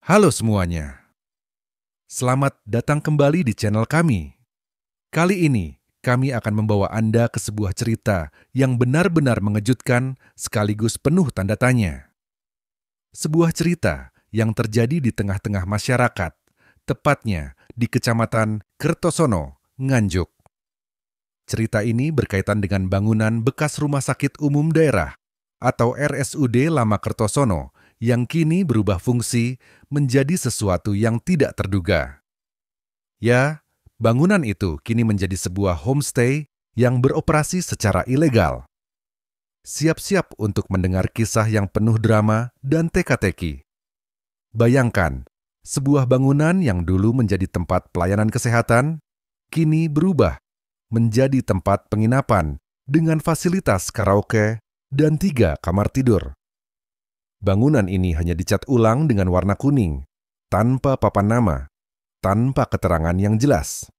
Halo semuanya, selamat datang kembali di channel kami. Kali ini, kami akan membawa Anda ke sebuah cerita yang benar-benar mengejutkan sekaligus penuh tanda tanya. Sebuah cerita yang terjadi di tengah-tengah masyarakat, tepatnya di Kecamatan Kertosono, Nganjuk. Cerita ini berkaitan dengan bangunan bekas Rumah Sakit Umum Daerah atau RSUD Lama Kertosono yang kini berubah fungsi menjadi sesuatu yang tidak terduga. Ya, bangunan itu kini menjadi sebuah homestay yang beroperasi secara ilegal. Siap-siap untuk mendengar kisah yang penuh drama dan teka-teki. Bayangkan, sebuah bangunan yang dulu menjadi tempat pelayanan kesehatan, kini berubah menjadi tempat penginapan dengan fasilitas karaoke dan 3 kamar tidur. Bangunan ini hanya dicat ulang dengan warna kuning, tanpa papan nama, tanpa keterangan yang jelas.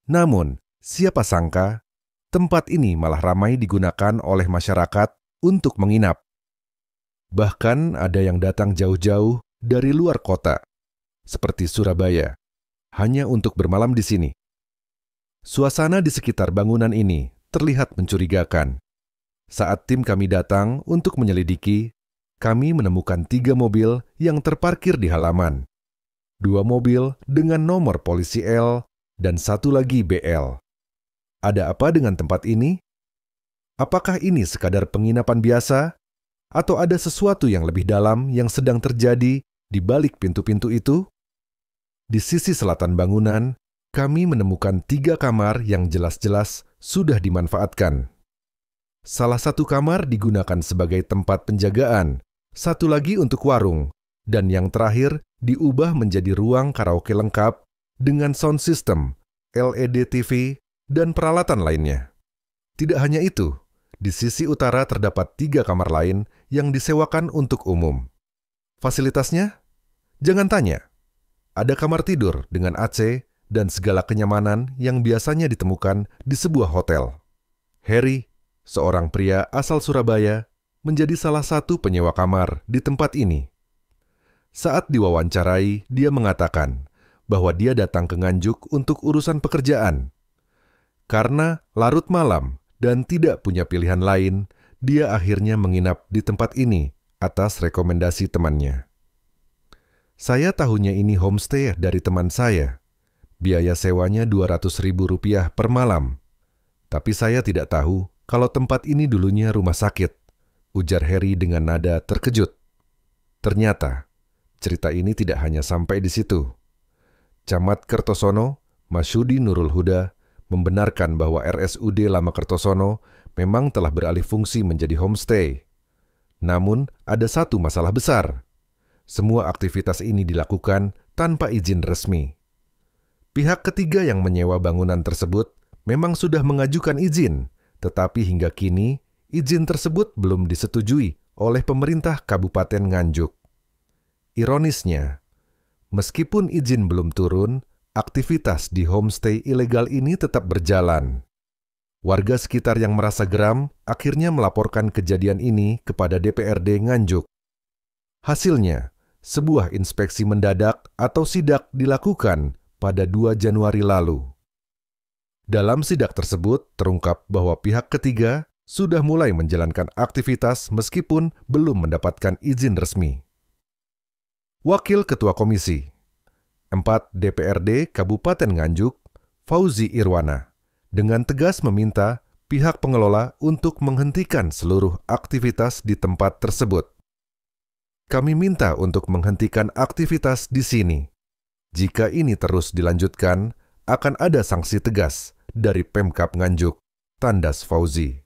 Namun, siapa sangka, tempat ini malah ramai digunakan oleh masyarakat untuk menginap. Bahkan ada yang datang jauh-jauh dari luar kota, seperti Surabaya, hanya untuk bermalam di sini. Suasana di sekitar bangunan ini terlihat mencurigakan. Saat tim kami datang untuk menyelidiki, kami menemukan 3 mobil yang terparkir di halaman. 2 mobil dengan nomor polisi L dan 1 lagi BL. Ada apa dengan tempat ini? Apakah ini sekadar penginapan biasa? Atau ada sesuatu yang lebih dalam yang sedang terjadi di balik pintu-pintu itu? Di sisi selatan bangunan, kami menemukan 3 kamar yang jelas-jelas sudah dimanfaatkan. Salah satu kamar digunakan sebagai tempat penjagaan, 1 lagi untuk warung, dan yang terakhir diubah menjadi ruang karaoke lengkap dengan sound system, LED TV, dan peralatan lainnya. Tidak hanya itu, di sisi utara terdapat 3 kamar lain yang disewakan untuk umum. Fasilitasnya? Jangan tanya. Ada kamar tidur dengan AC dan segala kenyamanan yang biasanya ditemukan di sebuah hotel. Harry, seorang pria asal Surabaya, menjadi salah satu penyewa kamar di tempat ini. Saat diwawancarai, dia mengatakan bahwa dia datang ke Nganjuk untuk urusan pekerjaan. Karena larut malam dan tidak punya pilihan lain, dia akhirnya menginap di tempat ini atas rekomendasi temannya. Saya tahunya ini homestay dari teman saya. Biaya sewanya Rp200.000 per malam. Tapi saya tidak tahu kalau tempat ini dulunya rumah sakit, ujar Harry dengan nada terkejut. Ternyata, cerita ini tidak hanya sampai di situ. Camat Kertosono, Masyudi Nurul Huda, membenarkan bahwa RSUD Lama Kertosono memang telah beralih fungsi menjadi homestay. Namun, ada satu masalah besar. Semua aktivitas ini dilakukan tanpa izin resmi. Pihak ketiga yang menyewa bangunan tersebut memang sudah mengajukan izin, tetapi hingga kini izin tersebut belum disetujui oleh pemerintah Kabupaten Nganjuk. Ironisnya, meskipun izin belum turun, aktivitas di homestay ilegal ini tetap berjalan. Warga sekitar yang merasa geram akhirnya melaporkan kejadian ini kepada DPRD Nganjuk. Hasilnya, sebuah inspeksi mendadak atau sidak dilakukan pada 2 Januari lalu. Dalam sidak tersebut terungkap bahwa pihak ketiga sudah mulai menjalankan aktivitas meskipun belum mendapatkan izin resmi. Wakil Ketua Komisi 4 DPRD Kabupaten Nganjuk, Fauzi Irwana, dengan tegas meminta pihak pengelola untuk menghentikan seluruh aktivitas di tempat tersebut. Kami minta untuk menghentikan aktivitas di sini. Jika ini terus dilanjutkan, akan ada sanksi tegas dari Pemkab Nganjuk, tandas Fauzi.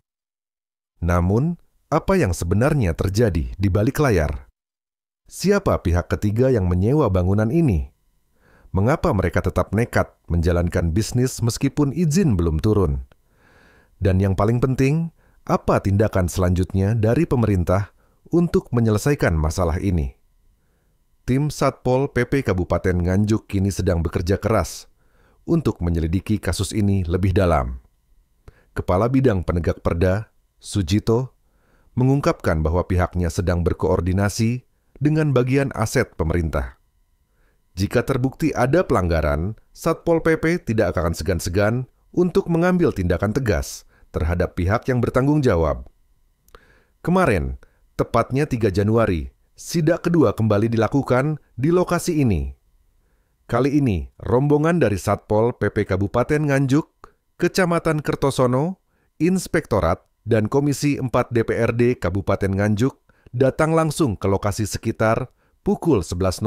Namun, apa yang sebenarnya terjadi di balik layar? Siapa pihak ketiga yang menyewa bangunan ini? Mengapa mereka tetap nekat menjalankan bisnis meskipun izin belum turun? Dan yang paling penting, apa tindakan selanjutnya dari pemerintah untuk menyelesaikan masalah ini? Tim Satpol PP Kabupaten Nganjuk kini sedang bekerja keras untuk menyelidiki kasus ini lebih dalam. Kepala Bidang Penegak Perda, Sujito, mengungkapkan bahwa pihaknya sedang berkoordinasi dengan bagian aset pemerintah. Jika terbukti ada pelanggaran, Satpol PP tidak akan segan-segan untuk mengambil tindakan tegas terhadap pihak yang bertanggung jawab. Kemarin, tepatnya 3 Januari, sidak kedua kembali dilakukan di lokasi ini. Kali ini, rombongan dari Satpol PP Kabupaten Nganjuk, Kecamatan Kertosono, Inspektorat, dan Komisi 4 DPRD Kabupaten Nganjuk datang langsung ke lokasi sekitar pukul 11.00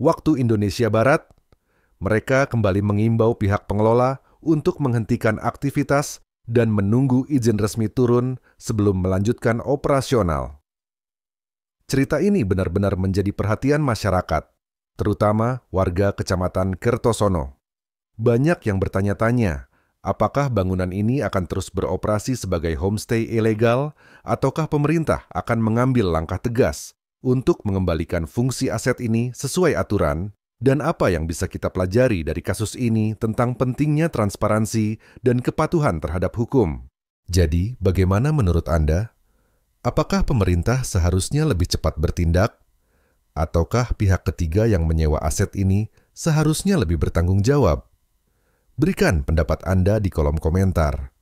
waktu Indonesia Barat. Mereka kembali mengimbau pihak pengelola untuk menghentikan aktivitas dan menunggu izin resmi turun sebelum melanjutkan operasional. Cerita ini benar-benar menjadi perhatian masyarakat, terutama warga Kecamatan Kertosono. Banyak yang bertanya-tanya, apakah bangunan ini akan terus beroperasi sebagai homestay ilegal ataukah pemerintah akan mengambil langkah tegas untuk mengembalikan fungsi aset ini sesuai aturan, dan apa yang bisa kita pelajari dari kasus ini tentang pentingnya transparansi dan kepatuhan terhadap hukum. Jadi, bagaimana menurut Anda? Apakah pemerintah seharusnya lebih cepat bertindak? Ataukah pihak ketiga yang menyewa aset ini seharusnya lebih bertanggung jawab? Berikan pendapat Anda di kolom komentar.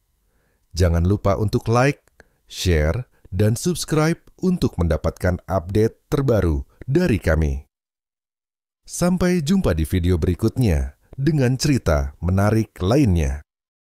Jangan lupa untuk like, share, dan subscribe untuk mendapatkan update terbaru dari kami. Sampai jumpa di video berikutnya dengan cerita menarik lainnya.